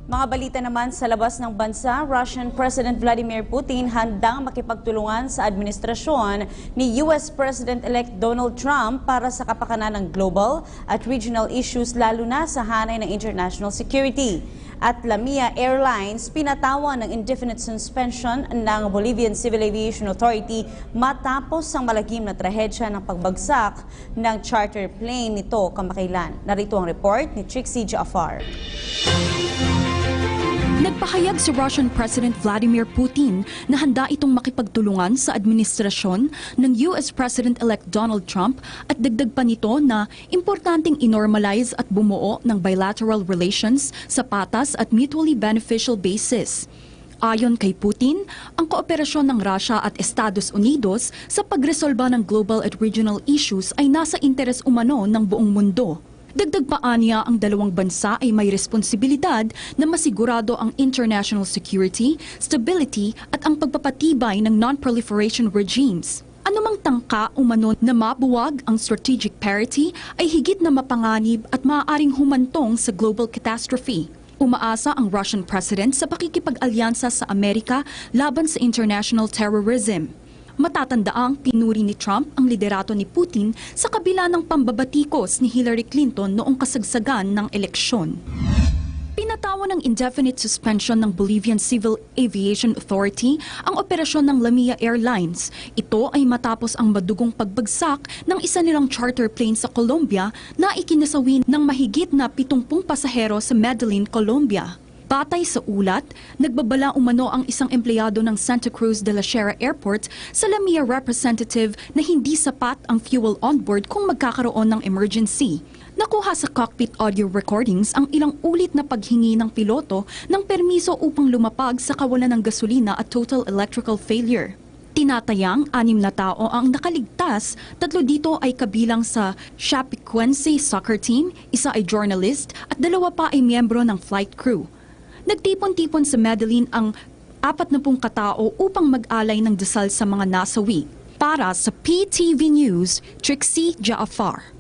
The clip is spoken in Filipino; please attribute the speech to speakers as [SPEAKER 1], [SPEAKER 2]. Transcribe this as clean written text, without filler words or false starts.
[SPEAKER 1] Mga balita naman sa labas ng bansa, Russian President Vladimir Putin handang makipagtulungan sa administrasyon ni US President-elect Donald Trump para sa kapakanan ng global at regional issues lalo na sa hanay ng international security. At Lamia Airlines pinatawan ng indefinite suspension ng Bolivian Civil Aviation Authority matapos ang malagim na trahedya ng pagbagsak ng charter plane nito kamakailan. Narito ang report ni Trixie Jaafar.
[SPEAKER 2] Nagpahayag si Russian President Vladimir Putin na handa itong makipagtulungan sa administrasyon ng US President-elect Donald Trump at dagdag pa nito na importanteng inormalize at bumuo ng bilateral relations sa patas at mutually beneficial basis. Ayon kay Putin, ang kooperasyon ng Russia at Estados Unidos sa pagresolba ng global at regional issues ay nasa interes umano ng buong mundo. Dagdag pa aniya, ang dalawang bansa ay may responsibilidad na masigurado ang international security, stability at ang pagpapatibay ng non-proliferation regimes. Anumang tangka umano na mabuwag ang strategic parity ay higit na mapanganib at maaaring humantong sa global catastrophe. Umaasa ang Russian President sa pakikipag-alyansa sa Amerika laban sa international terrorism. Matatandaang pinuri ni Trump ang liderato ni Putin sa kabila ng pambabatikos ni Hillary Clinton noong kasagsagan ng eleksyon. Pinatawan ng indefinite suspension ng Bolivian Civil Aviation Authority ang operasyon ng Lamia Airlines. Ito ay matapos ang madugong pagbagsak ng isa nilang charter plane sa Colombia na ikinasawi ng mahigit na 70 pasahero sa Medellin, Colombia. Batay sa ulat, nagbabala umano ang isang empleyado ng Santa Cruz de la Sierra Airport sa Lamia representative na hindi sapat ang fuel on board kung magkakaroon ng emergency. Nakuha sa cockpit audio recordings ang ilang ulit na paghingi ng piloto ng permiso upang lumapag sa kawalan ng gasolina at total electrical failure. Tinatayang 6 na tao ang nakaligtas, 3 dito ay kabilang sa Chapecoense soccer team, isa ay journalist at 2 pa ay miyembro ng flight crew. Nagtipon-tipon sa Medellin ang 40 katao upang mag-alay ng dasal sa mga nasawi. Para sa PTV News, Trixie Jaafar.